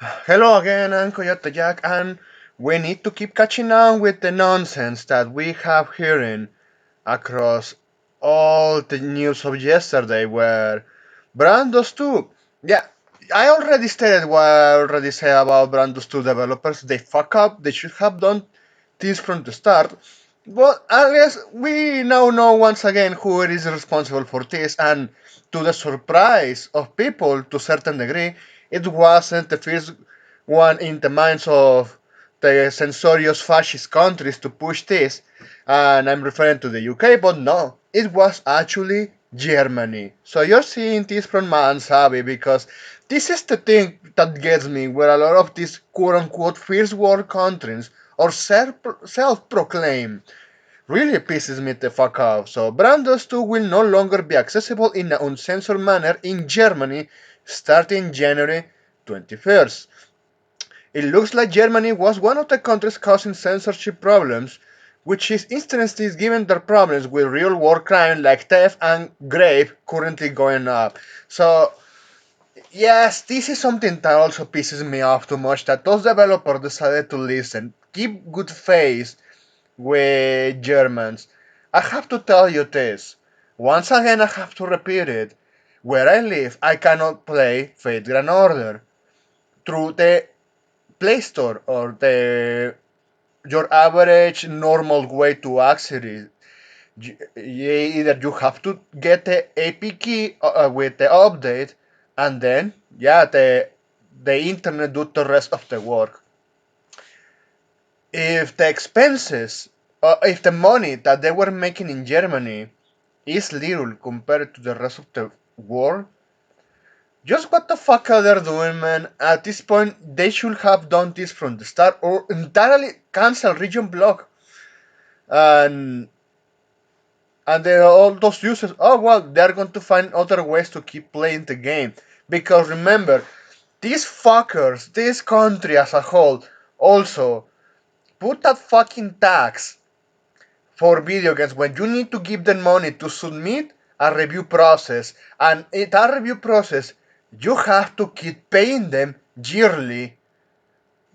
Hello again, I'm Coyote Jack, and we need to keep catching on with the nonsense that we have hearing across all the news of yesterday, where Brandos 2, yeah, I already stated what I already said about Brandos 2 developers. They fuck up, they should have done this from the start. But I guess we now know once again who is responsible for this, and to the surprise of people to a certain degree, it wasn't the first one in the minds of the censorious fascist countries to push this, and I'm referring to the UK, but no, it was actually Germany. So you're seeing this from Mansabi because this is the thing that gets me, where a lot of these quote unquote first world countries or self proclaim really pisses me the fuck off. So Brandos 2 will no longer be accessible in an uncensored manner in Germany starting January 21st. It looks like Germany was one of the countries causing censorship problems, which is instantly given their problems with real war crime like theft and rape currently going up. So yes, this is something that also pisses me off too much, that those developers decided to listen, keep good faith with Germans. I have to tell you this. Once again, I have to repeat it. Where I live, I cannot play Fate Grand Order through the Play Store or the your average normal way to access it. Either you have to get the AP key with the update, and then yeah, the internet do the rest of the work. If the expenses, if the money that they were making in Germany is little compared to the rest of the world, just what the fuck are they doing, man? At this point, they should have done this from the start or entirely cancel region block. And all those users, oh well, they're going to find other ways to keep playing the game. Because remember, these fuckers, this country as a whole, also put that fucking tax for video games when you need to give them money to submit a review process, and in that review process you have to keep paying them yearly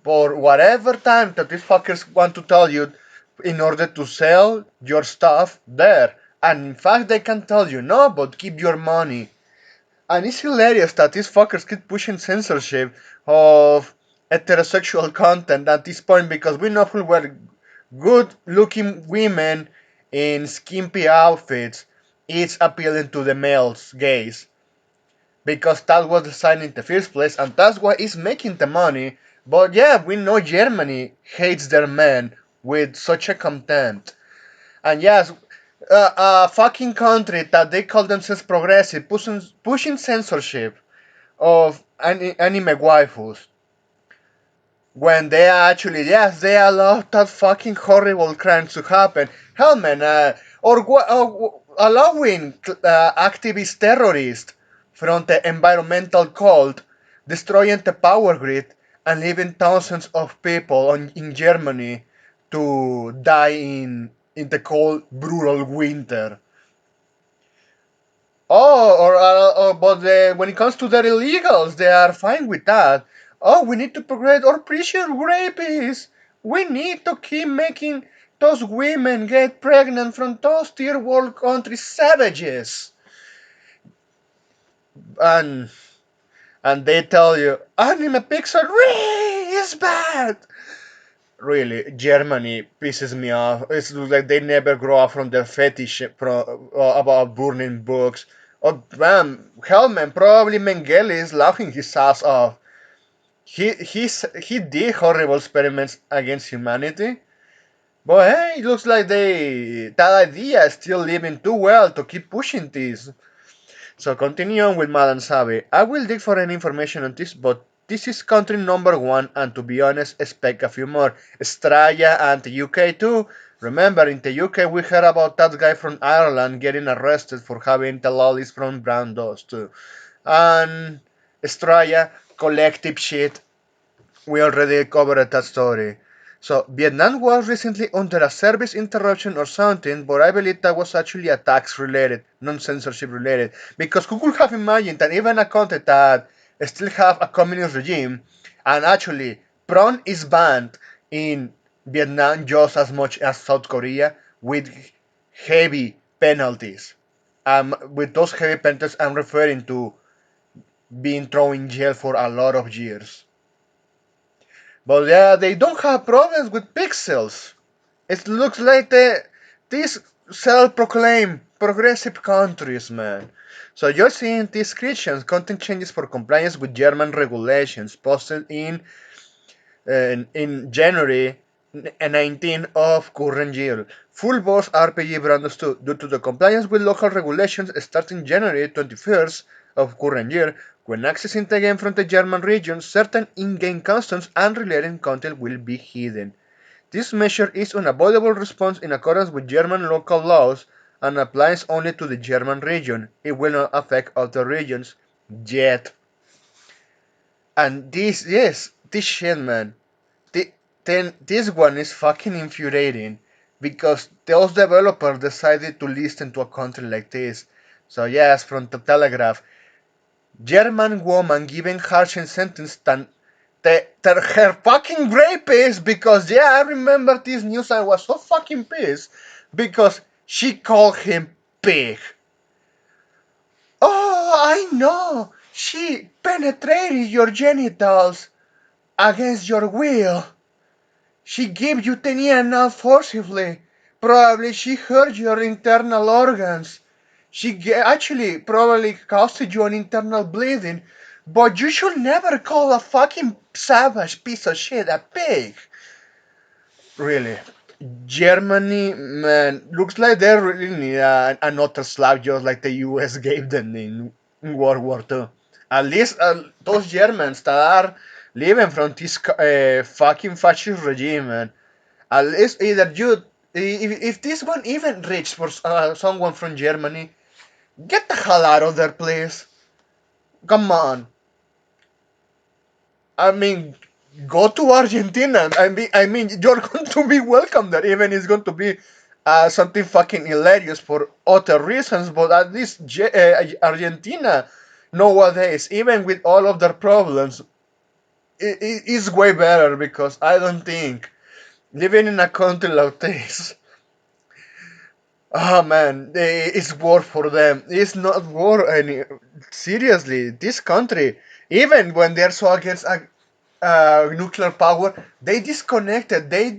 for whatever time that these fuckers want to tell you in order to sell your stuff there. And in fact, they can tell you no, but keep your money. And it's hilarious that these fuckers keep pushing censorship of heterosexual content at this point, because we know full well good looking women in skimpy outfits is appealing to the males gaze, because that was designed in the first place and that's why it's making the money. But yeah, we know Germany hates their men with such a contempt. And yes, a fucking country that they call themselves progressive, pushing censorship of anime waifus, when they actually, yes, they allow that fucking horrible crimes to happen. Hell, man, or allowing activist terrorists from the environmental cult destroying the power grid and leaving thousands of people in Germany to die in the cold, brutal winter. Oh, but when it comes to the illegals, they are fine with that. Oh, we need to progress or pressure rapists. We need to keep making those women get pregnant from those third world country savages. And and they tell you anime pixel is bad. Really, Germany pisses me off. It's like they never grow up from their fetish about burning books. Oh, man, hell, man, probably Mengele is laughing his ass off. He did horrible experiments against humanity, but hey, it looks like that idea is still living too well to keep pushing this. So continue on with Madam Sabe. I will dig for any information on this, but this is country number one, and to be honest, expect a few more. Australia and the UK too. Remember, in the UK we heard about that guy from Ireland getting arrested for having the lollies from Brandos too. And Australia, collective shit. We already covered that story. So Vietnam was recently under a service interruption or something, but I believe that was actually a tax related, non censorship related. Because who could have imagined that even a country that still have a communist regime, and actually, prawn is banned in Vietnam just as much as South Korea with heavy penalties. With those heavy penalties, I'm referring to being thrown in jail for a lot of years. But yeah, they don't have problems with pixels. It looks like these self-proclaimed progressive countries, man. So you're seeing these Christians content changes for compliance with German regulations posted in January 19 of current year. Full boss RPG brands too, due to the compliance with local regulations starting January 21st of current year. When accessing the game from the German region, certain in-game customs and related content will be hidden. This measure is an unavoidable response in accordance with German local laws and applies only to the German region. It will not affect other regions yet. And this, yes, this shit, man. Then this one is fucking infuriating because those developers decided to listen to a country like this. So yes, from the Telegraph, German woman given harsher sentence than her fucking rapist because yeah, I remember this news. I was so fucking pissed because she called him pig. Oh, I know. She penetrated your genitals against your will. She gave you tenía forcibly. Probably she hurt your internal organs. Actually probably caused you an internal bleeding. But you should never call a fucking savage piece of shit a pig. Really. Germany, man, looks like they really need another slap just like the US gave them in World War II. At least those Germans that are living from this fucking fascist regime, man. At least either you, if this one even reached for someone from Germany, get the hell out of there, please. Come on. I mean, go to Argentina. I mean, you're going to be welcome there. Even it's going to be something fucking hilarious for other reasons. But at least Argentina nowadays, even with all of their problems, is way better because I don't think living in a country like this. Oh man, it's war for them. It's not war any. Seriously, this country, even when they're so against nuclear power, they disconnected. They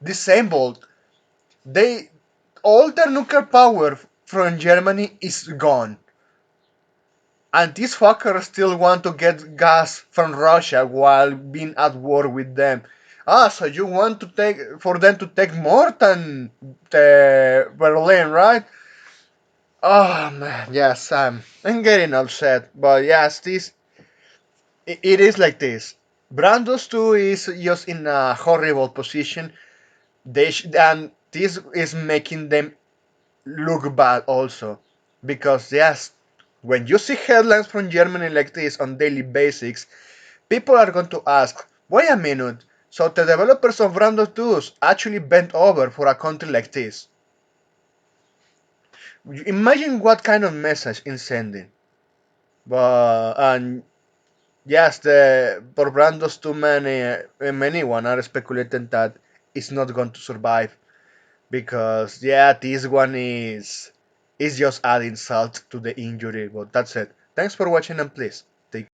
disabled. They all their nuclear power from Germany is gone, and these fuckers still want to get gas from Russia while being at war with them. Ah, so you want to take for them to take more than the Berlin, right? Oh man, yes, I'm getting upset, but yes, it is like this. Brandos 2 is just in a horrible position. And this is making them look bad also, because yes, when you see headlines from Germany like this on daily basis, people are going to ask, wait a minute. So the developers of Brandos 2 actually bent over for a country like this. Imagine what kind of message it's sending. But and yes, the por Brandos too many one are speculating that it's not going to survive because yeah, this one is just adding salt to the injury. But that's it. Thanks for watching and please take